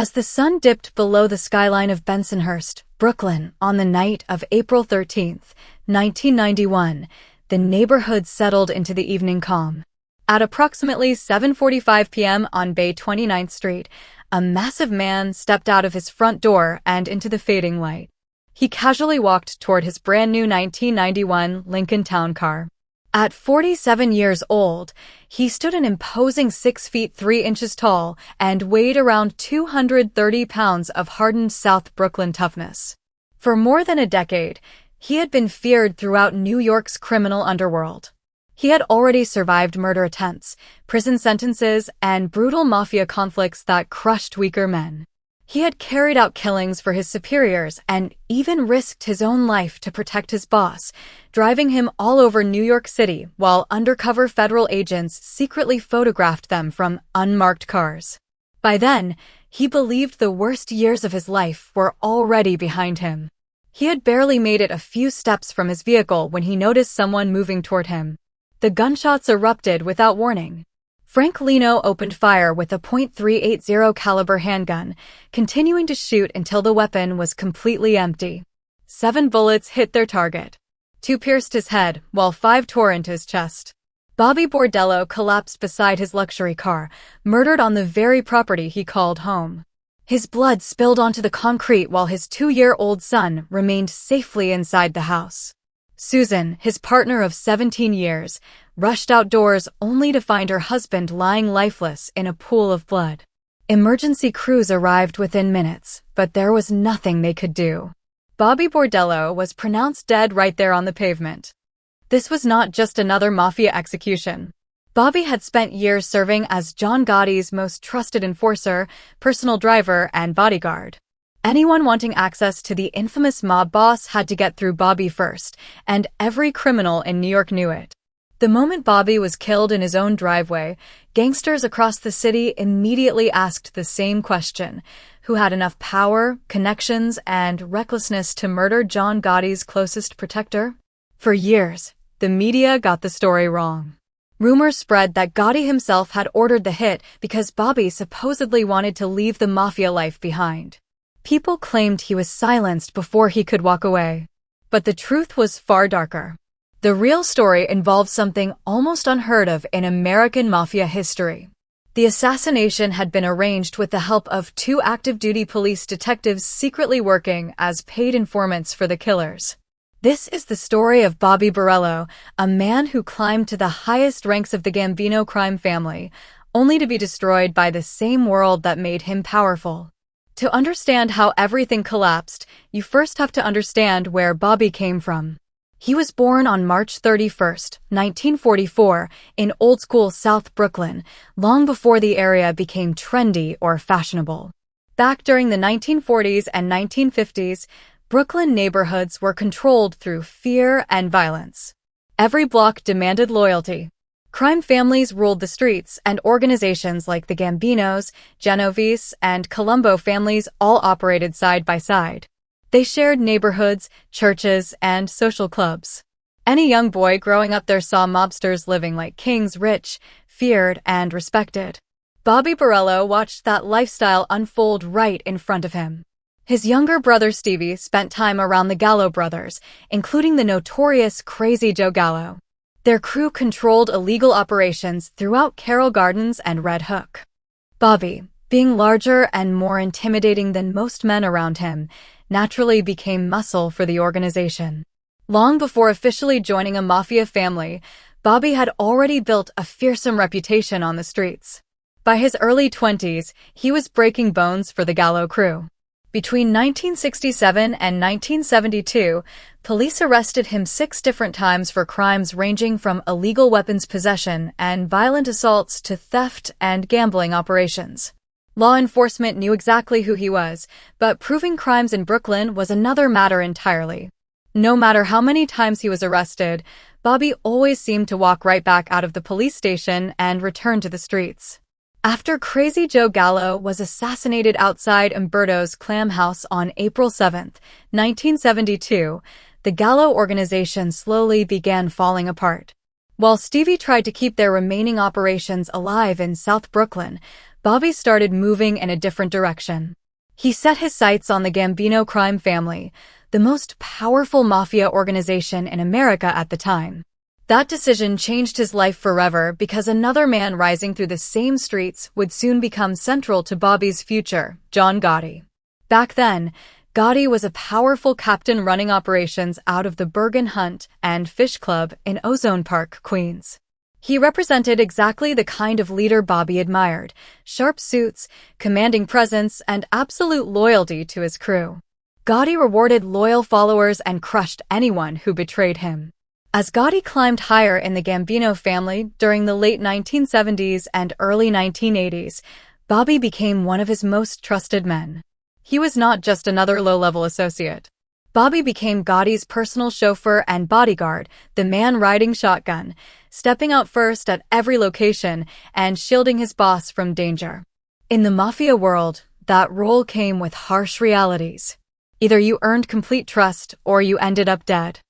As the sun dipped below the skyline of Bensonhurst, Brooklyn, on the night of April 13th, 1991, the neighborhood settled into the evening calm. At approximately 7:45 p.m. on Bay 29th Street, a massive man stepped out of his front door and into the fading light. He casually walked toward his brand-new 1991 Lincoln Town Car. At 47 years old, he stood an imposing 6 feet 3 inches tall and weighed around 230 pounds of hardened South Brooklyn toughness. For more than a decade, he had been feared throughout New York's criminal underworld. He had already survived murder attempts, prison sentences, and brutal mafia conflicts that crushed weaker men. He had carried out killings for his superiors and even risked his own life to protect his boss, driving him all over New York City while undercover federal agents secretly photographed them from unmarked cars. By then, he believed the worst years of his life were already behind him. He had barely made it a few steps from his vehicle when he noticed someone moving toward him. The gunshots erupted without warning. Frank Lino opened fire with a .380 caliber handgun, continuing to shoot until the weapon was completely empty. 7 bullets hit their target. 2 pierced his head, while 5 tore into his chest. Bobby Borrello collapsed beside his luxury car, murdered on the very property he called home. His blood spilled onto the concrete while his 2-year-old son remained safely inside the house. Susan, his partner of 17 years, rushed outdoors only to find her husband lying lifeless in a pool of blood. Emergency crews arrived within minutes, but there was nothing they could do. Bobby Borrello was pronounced dead right there on the pavement. This was not just another mafia execution. Bobby had spent years serving as John Gotti's most trusted enforcer, personal driver, and bodyguard. Anyone wanting access to the infamous mob boss had to get through Bobby first, and every criminal in New York knew it. The moment Bobby was killed in his own driveway, gangsters across the city immediately asked the same question: who had enough power, connections, and recklessness to murder John Gotti's closest protector? For years, the media got the story wrong. Rumors spread that Gotti himself had ordered the hit because Bobby supposedly wanted to leave the mafia life behind. People claimed he was silenced before he could walk away. But the truth was far darker. The real story involved something almost unheard of in American mafia history. The assassination had been arranged with the help of 2 active-duty police detectives secretly working as paid informants for the killers. This is the story of Bobby Borrello, a man who climbed to the highest ranks of the Gambino crime family, only to be destroyed by the same world that made him powerful. To understand how everything collapsed, you first have to understand where Bobby came from. He was born on March 31, 1944, in old-school South Brooklyn, long before the area became trendy or fashionable. Back during the 1940s and 1950s, Brooklyn neighborhoods were controlled through fear and violence. Every block demanded loyalty. Crime families ruled the streets, and organizations like the Gambinos, Genovese, and Colombo families all operated side by side. They shared neighborhoods, churches, and social clubs. Any young boy growing up there saw mobsters living like kings, rich, feared, and respected. Bobby Borrello watched that lifestyle unfold right in front of him. His younger brother Stevie spent time around the Gallo brothers, including the notorious Crazy Joe Gallo. Their crew controlled illegal operations throughout Carroll Gardens and Red Hook. Bobby, being larger and more intimidating than most men around him, naturally became muscle for the organization. Long before officially joining a mafia family, Bobby had already built a fearsome reputation on the streets. By his early 20s, he was breaking bones for the Gallo crew. Between 1967 and 1972, police arrested him 6 different times for crimes ranging from illegal weapons possession and violent assaults to theft and gambling operations. Law enforcement knew exactly who he was, but proving crimes in Brooklyn was another matter entirely. No matter how many times he was arrested, Bobby always seemed to walk right back out of the police station and return to the streets. After Crazy Joe Gallo was assassinated outside Umberto's Clam House on April 7, 1972, the Gallo organization slowly began falling apart. While Stevie tried to keep their remaining operations alive in South Brooklyn, Bobby started moving in a different direction. He set his sights on the Gambino crime family, the most powerful mafia organization in America at the time. That decision changed his life forever because another man rising through the same streets would soon become central to Bobby's future, John Gotti. Back then, Gotti was a powerful captain running operations out of the Bergen Hunt and Fish Club in Ozone Park, Queens. He represented exactly the kind of leader Bobby admired: sharp suits, commanding presence, and absolute loyalty to his crew. Gotti rewarded loyal followers and crushed anyone who betrayed him. As Gotti climbed higher in the Gambino family during the late 1970s and early 1980s, Bobby became one of his most trusted men. He was not just another low-level associate. Bobby became Gotti's personal chauffeur and bodyguard, the man riding shotgun, stepping out first at every location and shielding his boss from danger. In the Mafia world, that role came with harsh realities. Either you earned complete trust or you ended up dead.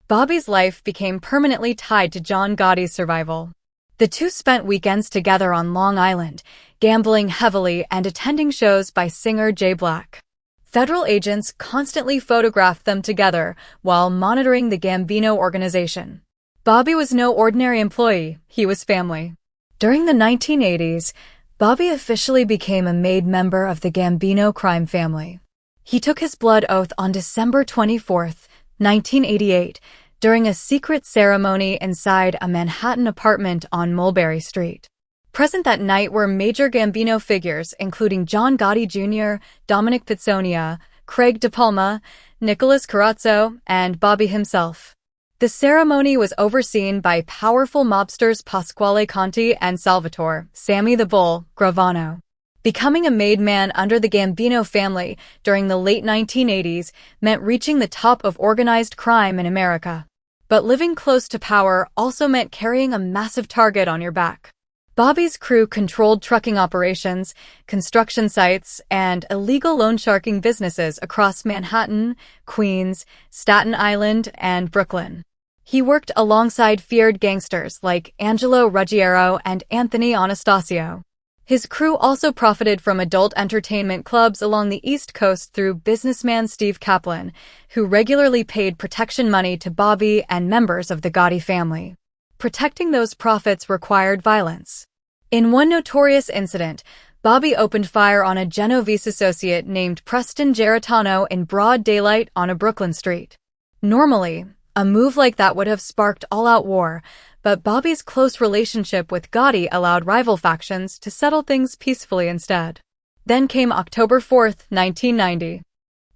Bobby's life became permanently tied to John Gotti's survival. The two spent weekends together on Long Island, gambling heavily and attending shows by singer Jay Black. Federal agents constantly photographed them together while monitoring the Gambino organization. Bobby was no ordinary employee, he was family. During the 1980s, Bobby officially became a made member of the Gambino crime family. He took his blood oath on December 24, 1988, during a secret ceremony inside a Manhattan apartment on Mulberry Street. Present that night were major Gambino figures including John Gotti Jr., Dominic Pizzonia, Craig De Palma, Nicholas Carazzo, and Bobby himself. The ceremony was overseen by powerful mobsters Pasquale Conti and Salvatore "Sammy the Bull" Gravano. Becoming a made man under the Gambino family during the late 1980s meant reaching the top of organized crime in America. But living close to power also meant carrying a massive target on your back. Bobby's crew controlled trucking operations, construction sites, and illegal loan sharking businesses across Manhattan, Queens, Staten Island, and Brooklyn. He worked alongside feared gangsters like Angelo Ruggiero and Anthony Anastasio. His crew also profited from adult entertainment clubs along the East Coast through businessman Steve Kaplan, who regularly paid protection money to Bobby and members of the Gotti family. Protecting those profits required violence. In one notorious incident, Bobby opened fire on a Genovese associate named Preston Geritano in broad daylight on a Brooklyn street. Normally, a move like that would have sparked all-out war, but Bobby's close relationship with Gotti allowed rival factions to settle things peacefully instead. Then came October 4, 1990.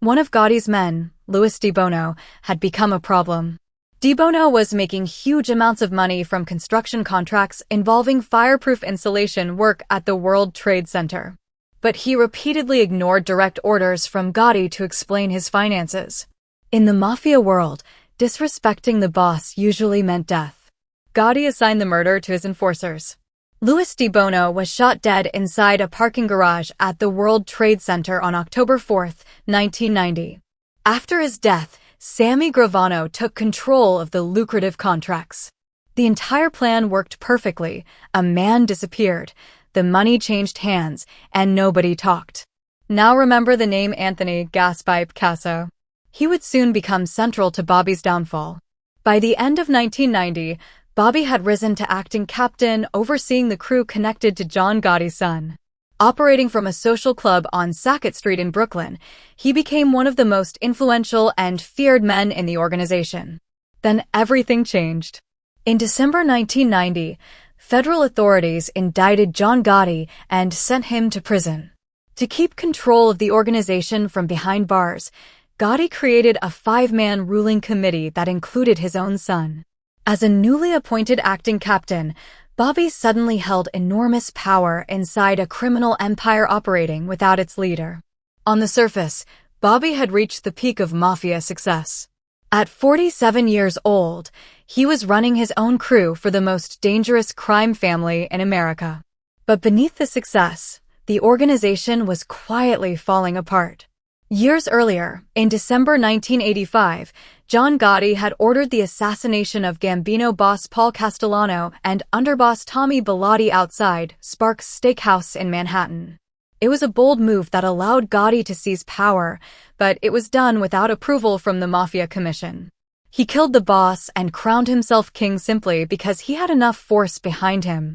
One of Gotti's men, Louis Di Bono, had become a problem. Di Bono was making huge amounts of money from construction contracts involving fireproof insulation work at the World Trade Center. But he repeatedly ignored direct orders from Gotti to explain his finances. In the Mafia world, disrespecting the boss usually meant death. Gotti assigned the murder to his enforcers. Louis Di Bono was shot dead inside a parking garage at the World Trade Center on October 4, 1990. After his death, Sammy Gravano took control of the lucrative contracts. The entire plan worked perfectly. A man disappeared, the money changed hands, and nobody talked. Now remember the name Anthony "Gaspipe" Casso. He would soon become central to Bobby's downfall. By the end of 1990, Bobby had risen to acting captain, overseeing the crew connected to John Gotti's son. Operating from a social club on Sackett Street in Brooklyn, he became one of the most influential and feared men in the organization. Then everything changed. In December 1990, federal authorities indicted John Gotti and sent him to prison. To keep control of the organization from behind bars, Gotti created a 5-man ruling committee that included his own son. As a newly appointed acting captain, Bobby suddenly held enormous power inside a criminal empire operating without its leader. On the surface, Bobby had reached the peak of Mafia success. At 47 years old, he was running his own crew for the most dangerous crime family in America. But beneath the success, the organization was quietly falling apart. Years earlier, in December 1985, John Gotti had ordered the assassination of Gambino boss Paul Castellano and underboss Tommy Bellotti outside Sparks Steakhouse in Manhattan. It was a bold move that allowed Gotti to seize power, but it was done without approval from the Mafia Commission. He killed the boss and crowned himself king simply because he had enough force behind him.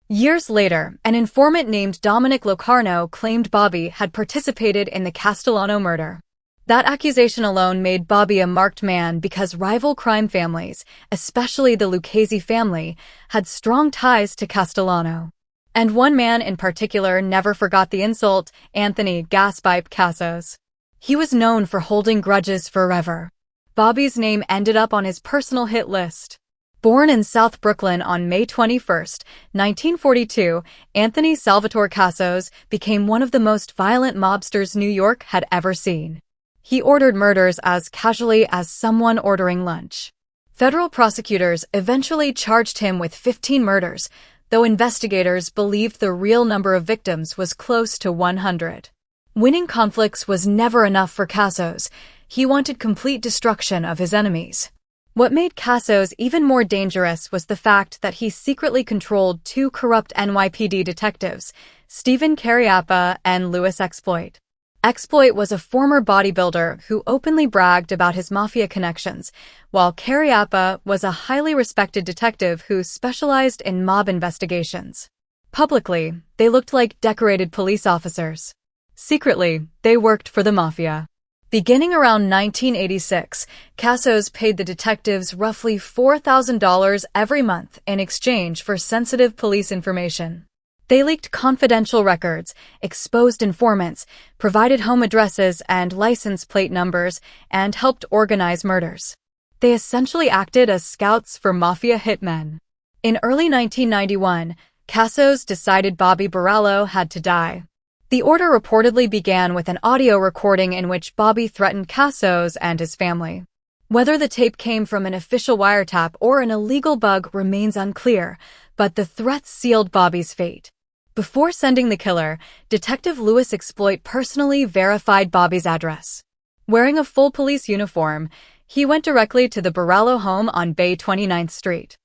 Years later, an informant named Dominic Locarno claimed Bobby had participated in the Castellano murder. That accusation alone made Bobby a marked man because rival crime families, especially the Lucchese family, had strong ties to Castellano. And one man in particular never forgot the insult: Anthony "Gaspipe" Cassos. He was known for holding grudges forever. Bobby's name ended up on his personal hit list. Born in South Brooklyn on May 21, 1942, Anthony Salvatore Cassos became one of the most violent mobsters New York had ever seen. He ordered murders as casually as someone ordering lunch. Federal prosecutors eventually charged him with 15 murders, though investigators believed the real number of victims was close to 100. Winning conflicts was never enough for Cassos. He wanted complete destruction of his enemies. What made Cassos even more dangerous was the fact that he secretly controlled two corrupt NYPD detectives, Stephen Caracappa and Louis Exploit. Exploit was a former bodybuilder who openly bragged about his mafia connections, while Caracappa was a highly respected detective who specialized in mob investigations. Publicly, they looked like decorated police officers. Secretly, they worked for the Mafia. Beginning around 1986, Cassos paid the detectives roughly $4,000 every month in exchange for sensitive police information. They leaked confidential records, exposed informants, provided home addresses and license plate numbers, and helped organize murders. They essentially acted as scouts for Mafia hitmen. In early 1991, Cassos decided Bobby Borrello had to die. The order reportedly began with an audio recording in which Bobby threatened Cassos and his family. Whether the tape came from an official wiretap or an illegal bug remains unclear, but the threats sealed Bobby's fate. Before sending the killer, Detective Louis Exploit personally verified Bobby's address. Wearing a full police uniform, he went directly to the Borrello home on Bay 29th Street.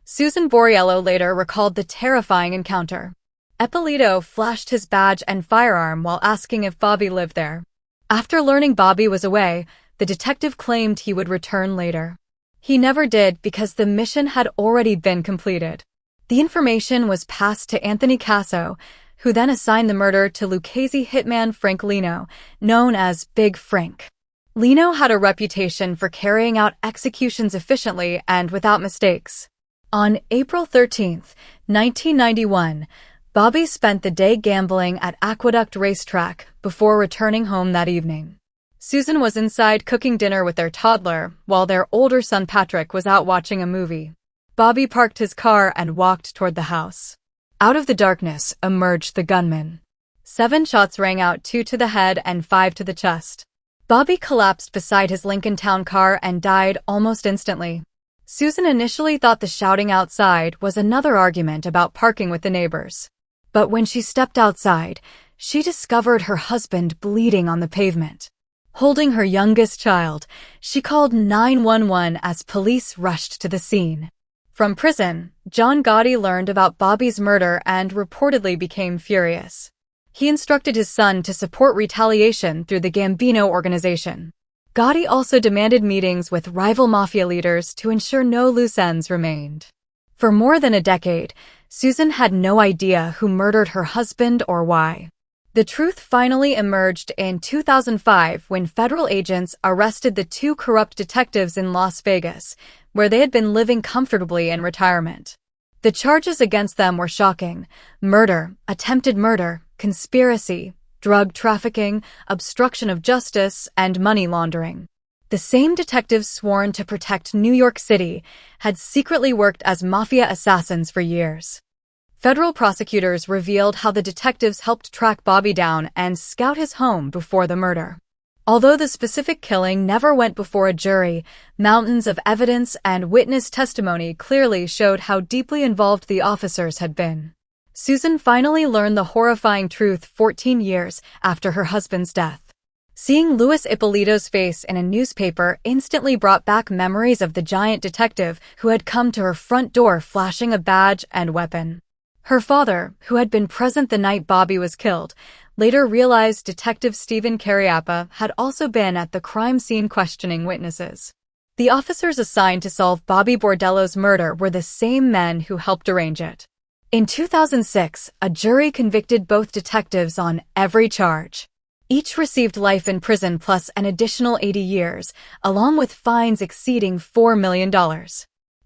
Susan Borrello later recalled the terrifying encounter. Eppolito flashed his badge and firearm while asking if Bobby lived there. After learning Bobby was away, the detective claimed he would return later. He never did because the mission had already been completed. The information was passed to Anthony Casso, who then assigned the murder to Lucchese hitman Frank Lino, known as Big Frank. Lino had a reputation for carrying out executions efficiently and without mistakes. On April 13, 1991, Bobby spent the day gambling at Aqueduct Racetrack before returning home that evening. Susan was inside cooking dinner with their toddler, while their older son Patrick was out watching a movie. Bobby parked his car and walked toward the house. Out of the darkness emerged the gunman. 7 shots rang out, 2 to the head and 5 to the chest. Bobby collapsed beside his Lincoln Town car and died almost instantly. Susan initially thought the shouting outside was another argument about parking with the neighbors. But when she stepped outside, she discovered her husband bleeding on the pavement. Holding her youngest child, she called 911 as police rushed to the scene. From prison, John Gotti learned about Bobby's murder and reportedly became furious. He instructed his son to support retaliation through the Gambino organization. Gotti also demanded meetings with rival mafia leaders to ensure no loose ends remained. For more than a decade, Susan had no idea who murdered her husband or why. The truth finally emerged in 2005 when federal agents arrested the 2 corrupt detectives in Las Vegas, where they had been living comfortably in retirement. The charges against them were shocking: murder, attempted murder, conspiracy, drug trafficking, obstruction of justice, and money laundering. The same detectives sworn to protect New York City had secretly worked as mafia assassins for years. Federal prosecutors revealed how the detectives helped track Bobby down and scout his home before the murder. Although the specific killing never went before a jury, mountains of evidence and witness testimony clearly showed how deeply involved the officers had been. Susan finally learned the horrifying truth 14 years after her husband's death. Seeing Luis Ippolito's face in a newspaper instantly brought back memories of the giant detective who had come to her front door flashing a badge and weapon. Her father, who had been present the night Bobby was killed, later realized Detective Stephen Caracappa had also been at the crime scene questioning witnesses. The officers assigned to solve Bobby Borrello's murder were the same men who helped arrange it. In 2006, a jury convicted both detectives on every charge. Each received life in prison plus an additional 80 years, along with fines exceeding $4 million.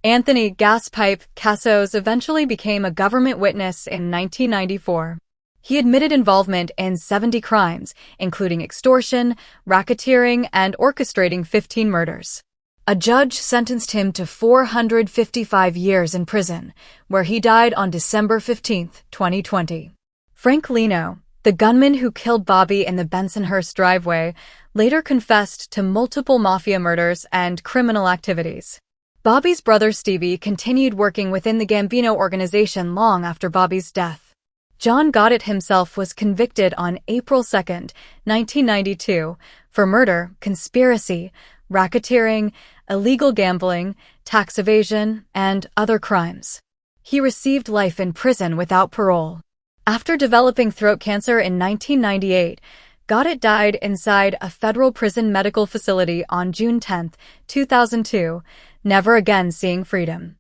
Anthony "Gaspipe" Casso eventually became a government witness in 1994. He admitted involvement in 70 crimes, including extortion, racketeering, and orchestrating 15 murders. A judge sentenced him to 455 years in prison, where he died on December 15, 2020. Frank Lino, the gunman who killed Bobby in the Bensonhurst driveway, later confessed to multiple Mafia murders and criminal activities. Bobby's brother Stevie continued working within the Gambino organization long after Bobby's death. John Gotti himself was convicted on April 2, 1992, for murder, conspiracy, racketeering, illegal gambling, tax evasion, and other crimes. He received life in prison without parole. After developing throat cancer in 1998, Gotit died inside a federal prison medical facility on June 10, 2002, never again seeing freedom.